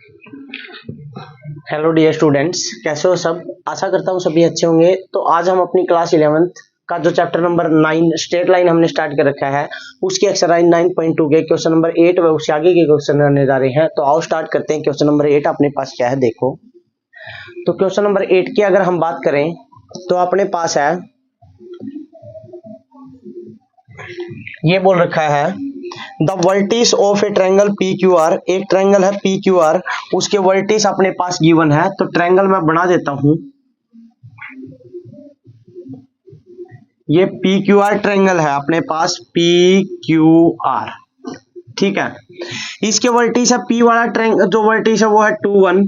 Hello dear students, कैसे हो सब। आशा करता हूँ सभी अच्छे होंगे। तो आज हम अपनी क्लास 11th का जो चैप्टर नंबर 9 स्ट्रेट लाइन हमने स्टार्ट कर रखा है, उसकी एक्सरसाइज 9.2 के क्वेश्चन नंबर 8 व उसके आगे के क्वेश्चन करने जा रहे हैं। तो आओ स्टार्ट करते हैं। क्वेश्चन नंबर 8 अपने पास क्या है देखो। तो क्वेश्चन नंबर 8 की अगर हम बात करें तो अपने पास है, ये बोल रखा है the vertices of a triangle P Q R. एक ट्रायंगल है पी क्यू आर, उसके वर्टिस अपने पास गिवन है। तो ट्रायंगल मैं बना देता हूं, ये पी क्यू आर ट्रायंगल है अपने पास, पी क्यू आर, ठीक है। इसके वर्टिस है, पी वाला ट्रायंगल जो वर्टिस है वो है 2 1,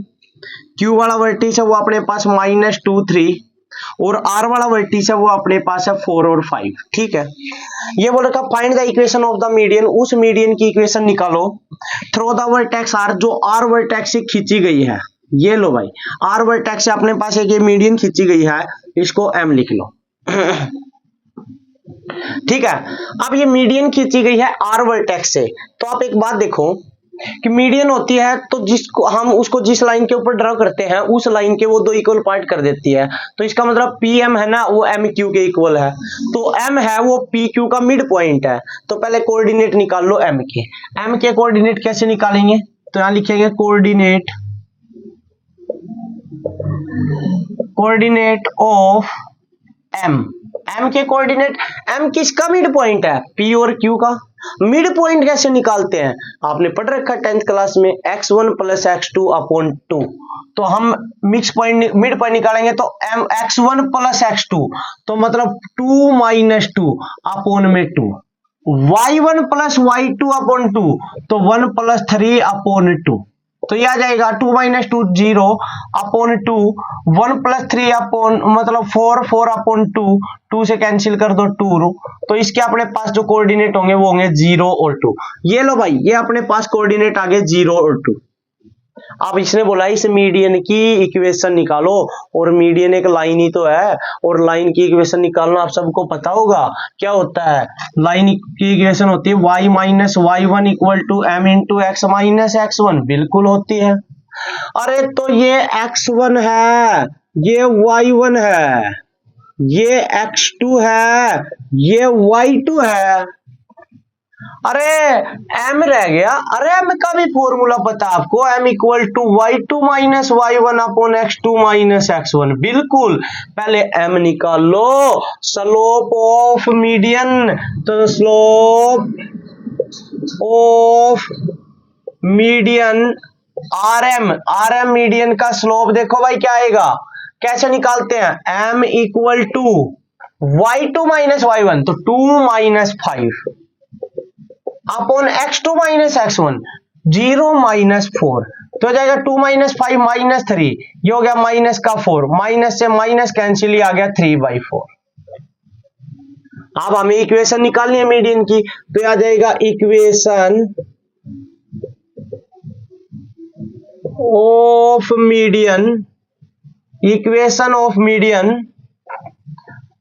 क्यू वाला वर्टिस है वो अपने पास -2 3 और आर वाला वर्टिस है वो अपने पास है 4 और 5, ठीक है। ये बोल रखा find the equation of the median, उस मीडियन की इक्वेशन निकालो थ्रू द वर्टेक्स आर, जो आर वर्टेक्स से खींची गई है। ये लो भाई, आर वर्टेक्स से अपने पास एक ये मीडियन खींची गई है, इसको एम लिख लो ठीक है। अब ये मीडियन खींची गई है आर वर्टेक्स से, तो आप एक बात देखो कि मीडियन होती है तो जिसको हम उसको जिस लाइन के ऊपर ड्रॉ करते हैं उस लाइन के वो दो इक्वल पार्ट कर देती है। तो इसका मतलब पी एम है ना, वो एम क्यू के इक्वल है। तो एम है वो पी क्यू का मिड पॉइंट है। तो पहले कोऑर्डिनेट निकाल लो एम के। एम के कोऑर्डिनेट कैसे निकालेंगे, तो यहां लिखेंगे कोऑर्डिनेट ऑफ एम। एम के कोऑर्डिनेट, एम किसका मिड पॉइंट है, पी और क्यू का। मिड पॉइंट कैसे निकालते हैं, आपने पढ़ रखा 10th क्लास में x1 + x2 अपॉन 2। तो हम मिक्स पॉइंट मिड पॉइंट निकालेंगे तो m x1 + x2, तो मतलब 2 - 2 अपॉन में 2, y1 + y2 अपॉन 2, तो 1 + 3 अपॉन 2। तो ये आ जाएगा 2 - 2 0 अपॉन 2, 1 + 3 अपॉन मतलब 4 4 अपॉन 2, 2 से कैंसिल कर दो 2। तो इसके अपने पास जो कोऑर्डिनेट होंगे वो होंगे 0 और 2। ये लो भाई, ये अपने पास कोऑर्डिनेट आ गए 0 और 2। अब इसने बोला इस मीडियन की इक्वेशन निकालो, और मीडियन एक लाइन ही तो है, और लाइन की इक्वेशन निकालना आप सबको पता होगा क्या होता है। लाइन की इक्वेशन होती है y - y1 = m × x - x1, बिल्कुल होती है। अरे तो ये x1 है, ये y1 है, ये x2 है, ये y2 है। अरे m रह गया। अरे m का भी फॉर्मूला पता आपको, m = y2 - y1 upon x2 - x1, बिल्कुल। पहले m निकाल लो, स्लोप ऑफ मीडियन। तो slope of median rm median का स्लोप देखो भाई क्या आएगा, कैसे निकालते हैं, m = y2 - y1, तो 2 - 5 अपॉन x2 - x1, 0 - 4, तो जाएगा 2 - 5 - 3, ये हो गया माइनस का 4, माइनस से माइनस कैंसिल, ही आ गया 3/4। अब हमें इक्वेशन निकालनी है मीडियन की, तो आ जाएगा equation of median, equation of median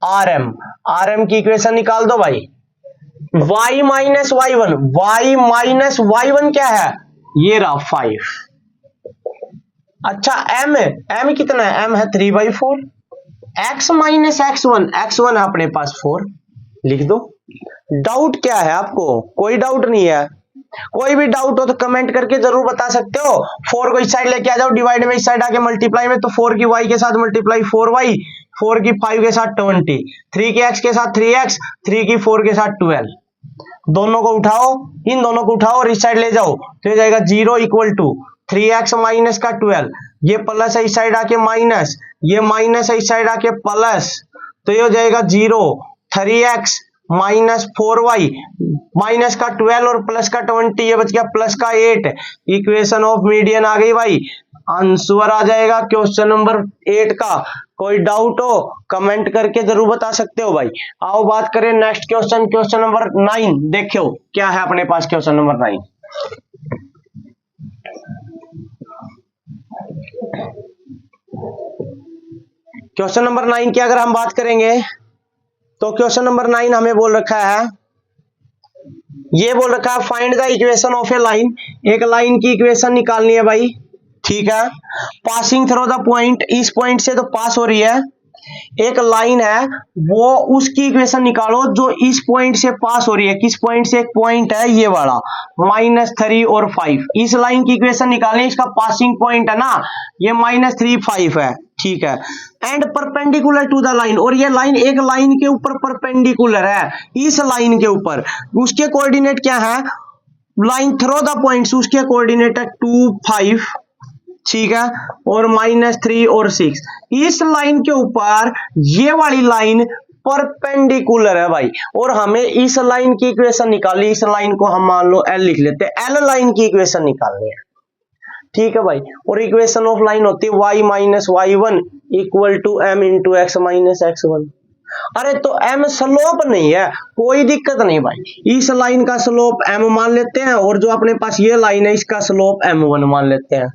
rm की इक्वेशन निकाल दो भाई। y - y1 क्या है, ये रहा 5। अच्छा m कितना है, m है 3/4। x - x1 अपने पास 4, लिख दो। डाउट क्या है आपको, कोई डाउट नहीं है। कोई भी डाउट हो तो कमेंट करके जरूर बता सकते हो। 4 को इस साइड लेके आ जाओ, डिवाइड में इस साइड आके मल्टीप्लाई में, तो 4 की y के साथ मल्टीप्लाई 4y, 4 की 5 के साथ 20, 3 की x के साथ 3x, 3 की 4 के साथ 12। दोनों को उठाओ, इन दोनों को उठाओ और इस साइड ले जाओ, तो ये जाएगा 0 = 3x - का 12, ये प्लस है इस साइड आके माइनस, ये माइनस है इस साइड आके प्लस, तो ये हो जाएगा 0, 3x - 4y माइनस का 12 और प्लस का 20, ये बच गया प्लस का 8। इक्वेशन ऑफ मीडियन आ गई भाई, आंसर आ जाएगा क्वेश्चन नंबर 8 का। कोई डाउट हो कमेंट करके जरूर बता सकते हो भाई। आओ बात करें नेक्स्ट क्वेश्चन, क्वेश्चन नंबर 9 देखो क्या है अपने पास। क्वेश्चन नंबर 9, क्वेश्चन नंबर 9 की अगर हम बात करेंगे तो क्वेश्चन नंबर 9 हमें बोल रखा है, ये बोल रखा है find the equation of a line. एक लाइन की इक्वेशन निकालनी है भाई। ठीक है, पासिंग थ्रू द पॉइंट, इस पॉइंट से तो पास हो रही है, एक लाइन है वो उसकी इक्वेशन निकालो जो इस पॉइंट से पास हो रही है। किस पॉइंट से? एक पॉइंट है ये वाला -3 और 5, इस लाइन की इक्वेशन निकालें, इसका पासिंग पॉइंट है ना ये -3 5 है, ठीक है। And perpendicular to the line, और ये लाइन एक लाइन के ऊपर परपेंडिकुलर है, इस लाइन के ऊपर, उसके कोऑर्डिनेट क्या है? लाइन थ्रू द पॉइंट्स, उसके कोऑर्डिनेट है 2 5, ठीक है, और -3 और 6, इस लाइन के ऊपर ये वाली लाइन परपेंडिकुलर है भाई, और हमें इस लाइन की इक्वेशन निकालनी, इस लाइन को हम मान लो L लिख लेते हैं, L लाइन की इक्वेशन निकालनी है, ठीक है भाई। और इक्वेशन ऑफ लाइन होती है y - y1 = m × x - x1। अरे तो m स्लोप नहीं है, कोई दिक्कत नहीं भाई, इस लाइन का स्लोप m मान लेते हैं, और जो अपने पास ये लाइन है इसका स्लोप m1 मान लेते हैं।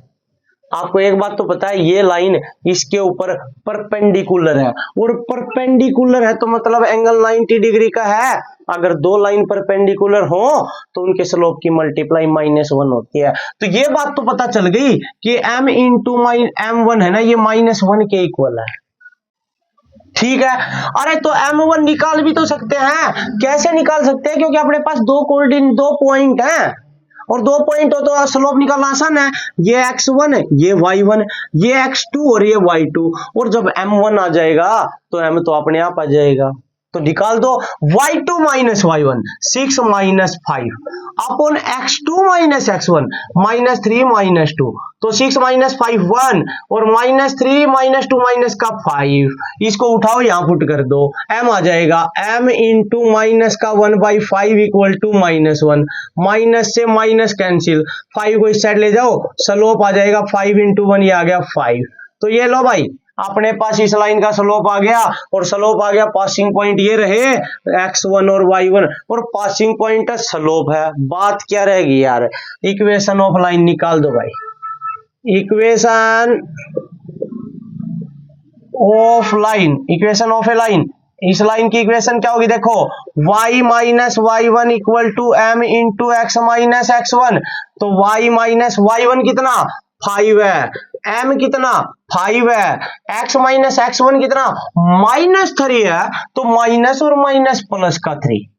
आपको एक बात तो पता है, ये लाइन इसके ऊपर परपेंडिकुलर है, और परपेंडिकुलर है तो मतलब एंगल 90 डिग्री का है। अगर दो लाइन परपेंडिकुलर हो तो उनके स्लोप की मल्टीप्लाई -1 होती है। तो ये बात तो पता चल गई कि m × m1 है ना, ये -1 के इक्वल है, ठीक है। अरे तो m1 निकाल भी तो सकते हैं, कैसे निकाल सकते हैं? क्योंकि अपने पास दो पॉइंट हैं, और दो पॉइंट हो तो स्लोप निकालना आसान है, ये x1 ये y1, ये x2 और ये y2, और जब m1 आ जाएगा तो m तो अपने आप आ जाएगा, तो निकाल दो y2 - y1 6 - 5 upon x2 - x1 -3 - 2, तो 6 - 5 1, और -3 - 2 - का 5, इसको उठाओ यहां पुट कर दो, m आ जाएगा, m × -1/5 = -1, माइनस से माइनस कैंसिल, 5 को इस साइड ले जाओ, स्लोप आ जाएगा 5 × 1, ये आ गया 5। तो ये लो भाई, अपने पास इस लाइन का स्लोप आ गया, और स्लोप आ गया, पासिंग पॉइंट ये रहे x1 और y1, और पासिंग पॉइंट है, स्लोप है, बात क्या रहेगी यार? इक्वेशन ऑफ लाइन निकाल दो भाई, इक्वेशन ऑफ ए लाइन, इस लाइन की इक्वेशन क्या होगी? देखो y - y1 = m × x - x1, तो y - y1 कितना? 5 है, m कितना? 5 है, x - x1 कितना? -3 है, तो माइनस और माइनस प्लस का 3,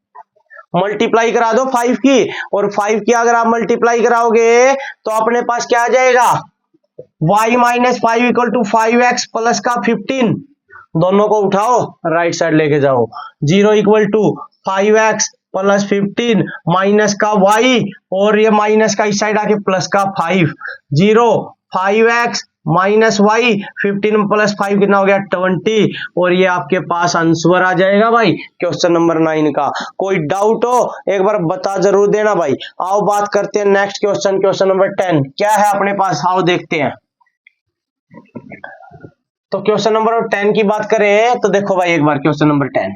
मल्टीप्लाई करा दो 5 की, और 5 की अगर आप मल्टीप्लाई कराओगे तो अपने पास क्या आ जाएगा? y - 5 = 5x प्लस का 15, दोनों को उठाओ राइट साइड लेके जाओ, 0 = 5x प्लस 15 माइनस का y, और ये माइनस का इस साइड आके प्लस का 5, 0 5x माइनस y, 15 प्लस 5 कितना हो गया? 20, और ये आपके पास आंसर आ जाएगा भाई क्वेश्चन नंबर 9 का। कोई डाउट हो एक बार बता जरूर देना भाई। आओ बात करते हैं नेक्स्ट क्वेश्चन, क्वेश्चन नंबर 10 क्या है अपने पास, आओ देखते हैं। तो क्वेश्चन नंबर 10 की बात करें तो देखो भाई, एक बार क्वेश्चन नंबर 10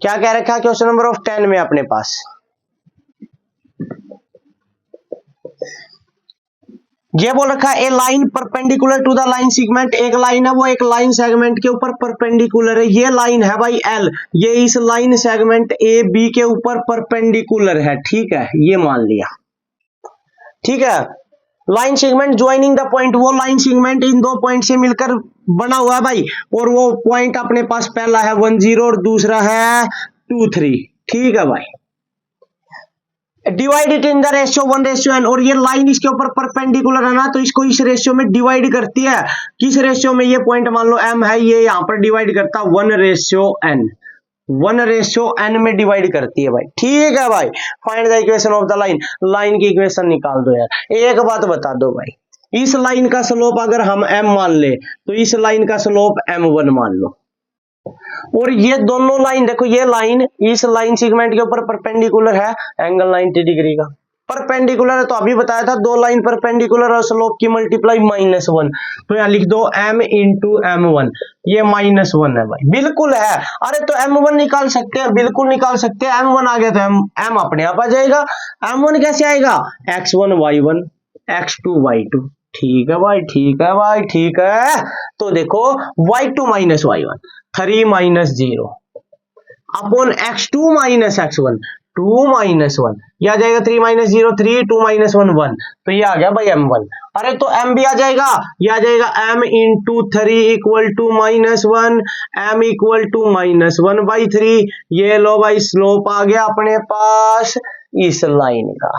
क्या कह रखा है क्वेश्चन नंबर 10 में अपने पास? ये बोल रखा है a line perpendicular to the line segment, एक लाइन है वो एक लाइन सेगमेंट के ऊपर परपेंडिकुलर है, ये लाइन है भाई L, ये इस लाइन सेगमेंट ए बी के ऊपर परपेंडिकुलर है, ठीक है, ये मान लिया, ठीक है। Line segment joining the point, वो लाइन सेगमेंट इन दो पॉइंट से मिलकर बना हुआ है भाई, और वो पॉइंट अपने पास पहला है 1 0 और दूसरा है 2 3, ठीक है भाई। Divide it in the ratio 1:n, और ये लाइन इसके ऊपर परपेंडिकुलर है ना, तो इसको इस रेशियो में डिवाइड करती है। किस रेशियो में? ये पॉइंट मान लो m है, ये यहाँ पर डिवाइड करता 1:n, 1:n में डिवाइड करती है भाई, ठीक है भाई। Find the equation of the line, line की इक्वेशन निकाल दो यार। एक बात बता दो भाई, इस लाइन का स्लोप अगर हम m मान ले तो इस लाइन का स्लोप m1 मान लो, और ये दोनों लाइन देखो, ये लाइन इस लाइन सेगमेंट के ऊपर परपेंडिकुलर है, एंगल 90 डिग्री का परपेंडिकुलर है, तो अभी बताया था दो लाइन परपेंडिकुलर और स्लोप की मल्टीप्लाई -1, तो यहां लिख दो m × m1, ये -1 है भाई, बिल्कुल है। अरे तो m1 निकाल सकते हैं, बिल्कुल निकाल सकते हैं, m1 आ गया तो m अपने आप आ जाएगा। m1 कैसे आएगा? x1 y1 x2 y2, ठीक है भाई, ठीक है भाई, ठीक है। तो देखो y2 - y1 3 - 0 upon x2 - x1 2 - 1, ये आ जाएगा 3 - 0 3, 2 - 1 1, तो ये आ गया भाई m1। अरे तो m भी आ जाएगा, ये आ जाएगा m into 3 equal to -1, m equal to -1/3। ये लो भाई स्लोप आ गया अपने पास इस लाइन का।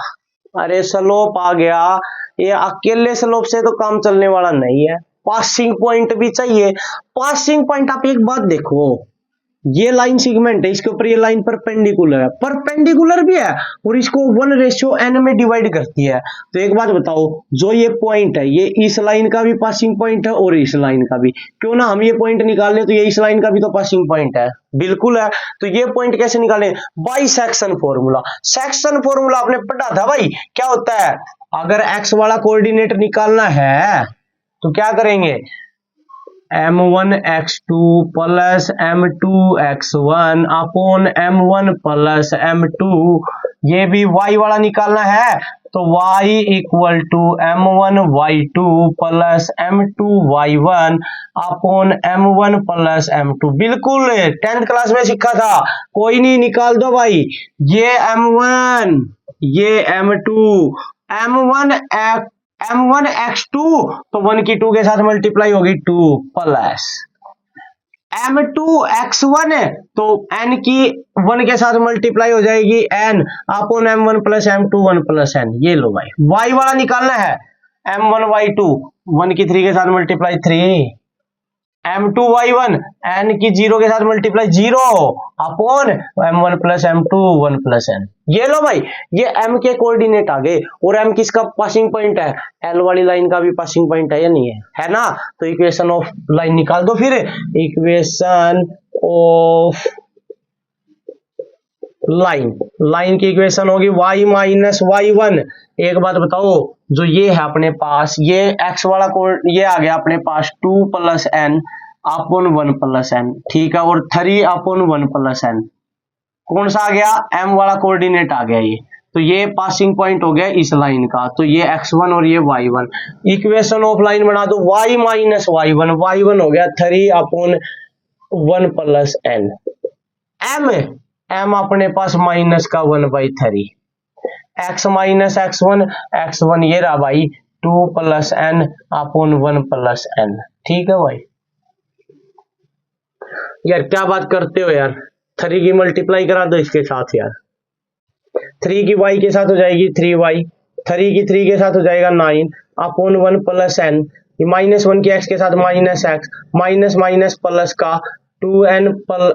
अरे स्लोप आ गया, ये अकेले स्लोप से तो काम चलने वाला नहीं है, पासिंग पॉइंट भी चाहिए। पासिंग पॉइंट, आप एक बात देखो, ये लाइन सेगमेंट है, इसके ऊपर ये लाइन परपेंडिकुलर है, परपेंडिकुलर भी है और इसको 1:n में डिवाइड करती है। तो एक बात बताओ, जो ये पॉइंट है ये इस लाइन का भी पासिंग पॉइंट है और इस लाइन का भी, क्यों ना हम ये पॉइंट निकाल ले, तो ये इस लाइन का भी तो पासिंग पॉइंट है, बिल्कुल है। तो ये पॉइंट कैसे निकालें? By section formula. Section formula आपने पढ़ा था भाई, क्या होता है? अगर एक्स वाला कोऑर्डिनेट निकालना है तो क्या करेंगे? m1 x2 plus m2 x1 upon m1 plus m2। ये भी y वाला निकालना है तो y equal to m1 y2 plus m2 y1 upon m1 plus m2। बिल्कुल 10th क्लास में सीखा था, कोई नहीं, निकाल दो भाई। ये m1, ये m2, m1 x2 तो 1 की 2 के साथ मल्टीप्लाई होगी 2 प्लस m2 x1 तो n की 1 के साथ मल्टीप्लाई हो जाएगी n upon m1 plus m2 1 plus n। ये लो भाई, y वाला निकालना है, m1 y2 1 की 3 के साथ मल्टीप्लाई 3, m2 y1 n की 0 के साथ multiply 0 upon m1 plus m2 1 plus n। ये लो भाई, ये m के कोऑर्डिनेट आ गए और m किसका पासिंग पॉइंट है? l वाली लाइन का भी पासिंग पॉइंट है या नहीं है? है ना? तो इक्वेशन ऑफ लाइन निकाल दो फिर। इक्वेशन ऑफ लाइन की इक्वेशन होगी y माइनस y1। एक बात बताओ, जो ये है अपने पास, ये x वाला कोड ये आ गया अपने पास 2 plus n upon 1 plus n, ठीक है, और 3 अपॉन 1 प्लस n कौन सा आ गया? m वाला कोऑर्डिनेट आ गया ये, तो ये पासिंग पॉइंट हो गया इस लाइन का, तो ये x1 और ये y1। इक्वेशन ऑफ लाइन बना दो, y माइनस y1 हो गया 3 अपॉन 1 प्लस n। m अपने पास माइनस का 1/3, x माइनस x1 ये रहा भाई 2 plus n upon 1 plus n। ठीक है भाई, यार क्या बात करते हो यार, 3 की मल्टीप्लाई करा दो इसके साथ यार, 3 की y के साथ हो जाएगी 3y, 3 की 3 के साथ हो जाएगा 9 अपॉन 1 प्लस n, -1 की x के साथ minus x, minus minus plus का 2n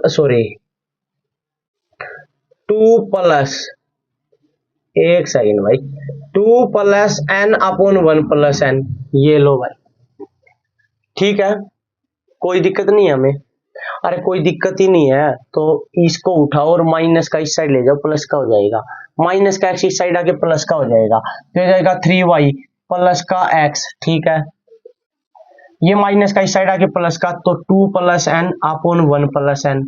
सॉरी 2 प्लस, एक सेकेंड भाई, 2 plus n upon 1 plus n। ये लो भाई, ठीक है, कोई दिक्कत नहीं है हमें। अरे कोई दिक्कत ही नहीं है, तो इसको उठाओ और माइनस का इस साइड ले जाओ, प्लस का हो जाएगा, माइनस का x इस साइड आके प्लस का हो जाएगा, तो हो जाएगा 3y प्लस का x। ठीक है, ये माइनस का इस साइड आके प्लस का, तो 2 plus n upon 1 plus n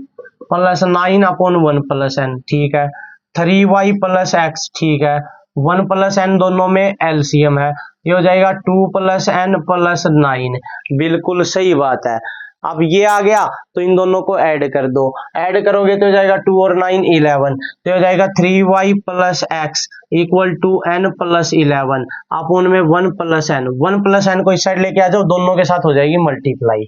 plus 9 upon 1 plus n। ठीक है, 3y प्लस x। ठीक है, 1 प्लस n दोनों में एलसीएम है, ये हो जाएगा 2 प्लस n प्लस 9। बिल्कुल सही बात है। अब ये आ गया तो इन दोनों को ऐड कर दो, ऐड करोगे तो हो जाएगा 2 और 9 11, तो हो जाएगा 3y plus x equal to n plus 11 upon में 1 प्लस n। 1 प्लस n को इस साइड लेके आ जाओ, दोनों के साथ हो जाएगी मल्टीप्लाई,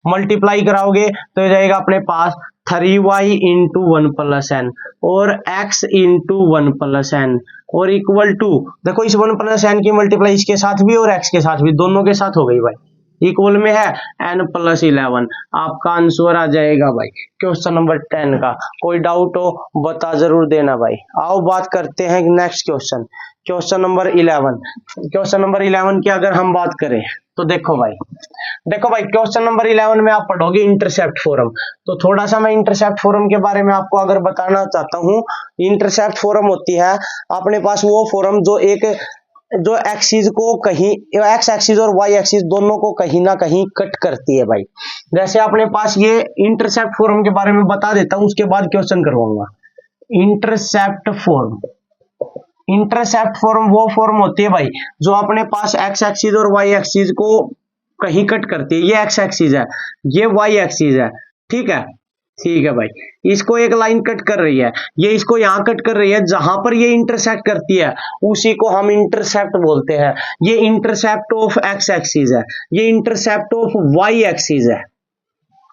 मल्टीप्लाई कराओगे तो हो जाएगा अपने पास 3y इंटू 1 प्लस n और x इंटू 1 प्लस n और इक्वल टू, देखो इस 1 प्लस n की मल्टीप्लाई इसके साथ भी और x के साथ भी, दोनों के साथ हो गई भाई, इक्वल में है n प्लस 11। आपका आंसर आ जाएगा भाई क्वेश्चन नंबर 10 का। कोई डाउट हो बता जरूर देना भाई। आओ बात करते हैं next question, question number 11। Question number 11 की अगर हम बात करें तो देखो भाई क्वेश्चन नंबर 11 में आप पढ़ोगे इंटरसेप्ट फॉर्म। तो थोड़ा सा मैं इंटरसेप्ट फॉर्म के बारे में आपको अगर बताना चाहता हूँ। इंटरसेप्ट फॉर्म होती है अपने पास वो फॉर्म जो एक्सिस को कहीं, एक्स एक्सिस और वाई एक्सिस दोनों को कहीं ना कहीं कट करती है भाई। जैसे अपने पास ये इंटरसेप्ट फॉर्म के बारे में बता देता हूं, उसके बाद क्वेश्चन करवाऊंगा। इंटरसेप्ट फॉर्म वो फॉर्म होती है भाई जो अपने पास एक्स एक्सिस और वाई एक्सिस को कहीं कट करती है। ये एक्स एक्सिस है, ये वाई एक्सिस है, ठीक है। ठीक है भाई, इसको एक लाइन कट कर रही है, ये इसको यहाँ कट कर रही है, जहां पर ये इंटरसेक्ट करती है उसी को हम इंटरसेप्ट बोलते हैं। ये इंटरसेप्ट ऑफ एक्स एक्सिस है, ये इंटरसेप्ट ऑफ वाई एक्सिस है।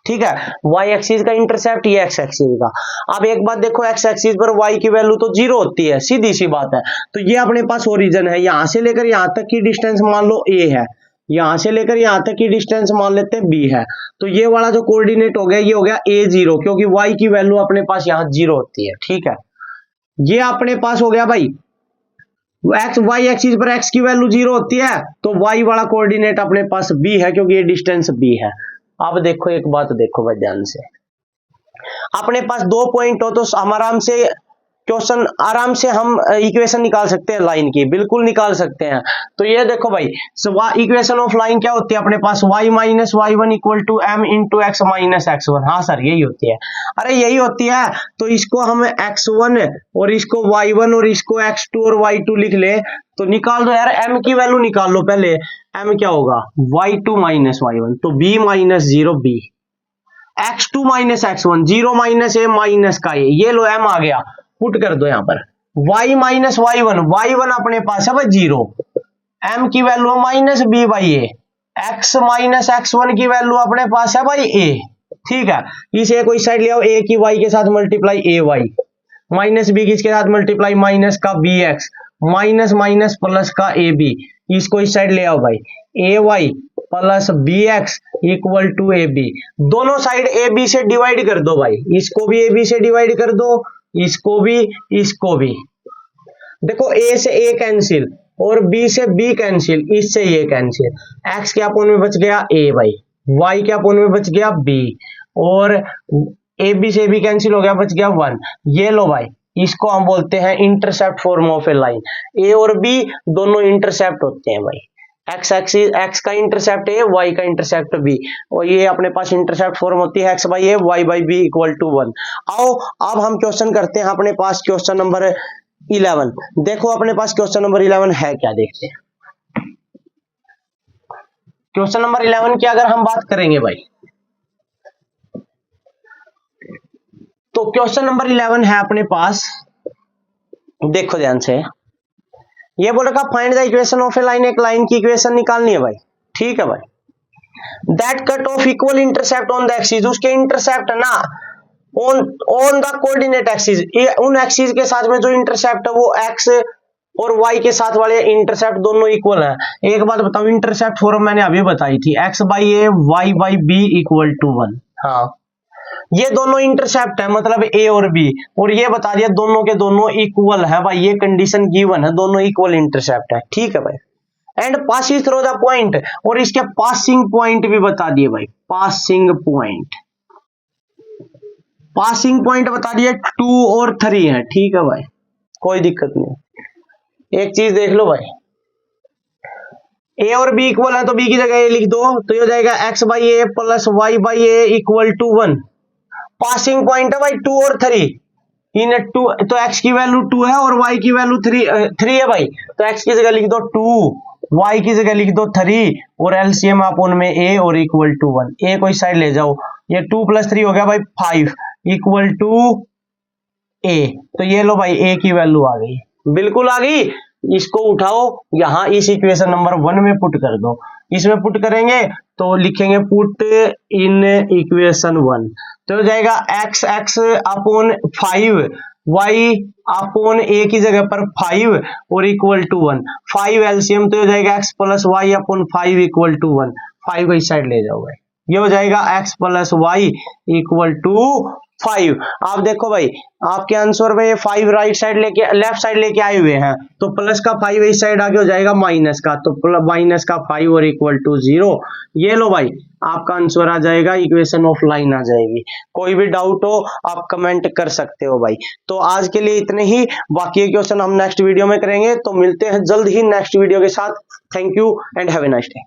ठीक है, वाई एक्सिस का इंटरसेप्ट, ये एक्स एक्सिस का। अब एक बात देखो, एक्स एक्सिस पर वाई की वैल्यू तो 0 होती है, सीधी सी बात है। तो ये अपने पास ओरिजिन है, यहां से लेकर यहां तक की डिस्टेंस मान लो a है, यहां से लेकर यहां तक की डिस्टेंस मान लेते हैं b है। तो ये वाला जो कोऑर्डिनेट हो गया, ये हो गया a0, क्योंकि y की वैल्यू अपने पास यहाँ 0 होती है। ठीक है, ये अपने पास हो गया भाई एक्स, वाई एक्सिस पर x की वैल्यू 0 होती है, तो y वाला कोऑर्डिनेट अपने पास b है, क्योंकि ये डिस्टेंस b है। अब देखो एक बात देखो भाई ध्यान से, अपने पास 2 पॉइंट हो तो हम आराम से क्वेश्चन, आराम से हम इक्वेशन निकाल सकते हैं लाइन की, बिल्कुल निकाल सकते हैं। तो ये देखो भाई, इक्वेशन ऑफ लाइन क्या होती है अपने पास, y minus Y one equal to M into X minus X one. हाँ सर यही होती है, अरे यही होती है। तो इसको हम x1 और इसको y1 और इसको x2 और y2 लिख ले, तो निकाल दो यार, m की वैल्यू निकाल लो पहले। m क्या होगा, y2 माइनस y1, तो b minus 0 b, x2 minus x1, 0 minus a minus का a, ये लो m आ गया, पुट कर दो यहाँ पर। y माइनस y1, y1 अपने पास है भाई 0, m की value minus b by a, x minus x1 की वैल्यू अपने पास है भाई a। ठीक है, इस a को इस साइड ले आओ, a की y के साथ मल्टीप्लाई ay, माइनस b किसके साथ मल्टीप्लाई, माइनस का bx, माइनस माइनस प्लस का ab, इसको इस साइड ले आओ भाई, ay plus bx equal to ab। दोनों साइड ab से डिवाइड कर दो भाई, इसको भी ab से डिवाइड कर दो, इसको भी, इसको भी। देखो a से a कैंसिल और b से b कैंसिल, इससे ये कैंसिल, x के अपोन में बच गया a भाई, y के अपोन में बच गया b, और ab से b कैंसिल हो गया, बच गया 1। ये लो भाई, इसको हम बोलते हैं intercept form of a line. a और b दोनों इंटरसेप्ट होते हैं भाई, एक्स एक्सिस, एक्स का इंटरसेप्ट ए, वाई का इंटरसेप्ट बी, और ये अपने पास इंटरसेप्ट फॉर्म होती है X by A Y by B equal to 1। आओ अब हम क्वेश्चन करते हैं अपने पास क्वेश्चन नंबर 11। देखो अपने पास क्वेश्चन नंबर 11 है क्या, देखते हैं। क्वेश्चन नंबर 11 की अगर हम बात करेंगे भाई, तो क्वेश्चन नंबर 11 है अपने पास, देखो ध्यान से, ये बोल रखा find the equation of a line, एक लाइन की इक्वेशन निकालनी है भाई। ठीक है भाई, that cut off equal intercept on the axis, उसके इंटरसेप्ट है ना ऑन द कोऑर्डिनेट एक्सिस, उन एक्सिस के साथ में जो इंटरसेप्ट है वो एक्स और वाई के साथ वाले इंटरसेप्ट दोनों इक्वल है। एक बात बताओ, इंटरसेप्ट फॉर्म मैंने अभी बताई थी, X by A Y by B equal to 1। हाँ, ये दोनों इंटरसेप्ट है, मतलब ए और बी, और ये बता दिया दोनों के दोनों इक्वल है भाई, ये कंडीशन गिवन है, दोनों इक्वल इंटरसेप्ट है। ठीक है भाई, and passing through the point, और इसके पासिंग पॉइंट भी बता दिए भाई, पासिंग पॉइंट, पासिंग पॉइंट बता दिए 2 और 3 है। ठीक है भाई, कोई दिक्कत नहीं। एक चीज देख लो भाई, a और b इक्वल है तो b की जगह a लिख दो, तो ये हो जाएगा x by A plus Y by A equal to 1। Passing point है भाई 2 और 3, इन 2, तो x की वैल्यू 2 है और y की वैल्यू 3 है भाई, तो x की जगह लिख दो 2, y की जगह लिख दो 3, और एलसीएम अपोन में a और इक्वल टू 1। a को इस साइड ले जाओ, ये 2 प्लस 3 हो गया भाई 5 इक्वल टू a, तो ये लो भाई a की वैल्यू आ गई, बिल्कुल आ गई। इसको उठाओ, यहां इस इक्वेशन नंबर 1 में पुट कर दो, इसमें पुट करेंगे तो लिखेंगे पुट इन इक्वेशन 1, तो हो जाएगा x x upon 5 y upon a की जगह पर 5 और इक्वल टू 1, 5 एलसीएम, तो हो जाएगा x plus Y upon 5 equal to 1। 5 को इस साइड ले जाओ भाई, ये हो जाएगा x plus Y equal to 5। आप देखो भाई, आपके आंसर में 5 राइट साइड लेके, लेफ्ट साइड लेके आए हुए हैं, तो प्लस का 5 इस साइड आगे हो जाएगा माइनस का, तो माइनस का 5 और इक्वल टू 0। ये लो भाई, आपका आंसर आ जाएगा, इक्वेशन ऑफ लाइन आ जाएगी। कोई भी डाउट हो आप कमेंट कर सकते हो भाई। तो आज के लिए इतने ही, बाकी क्वेश्चन हम नेक्स्ट वीडियो में करेंगे, तो मिलते हैं जल्द ही नेक्स्ट वीडियो के साथ। Thank you and have a nice day.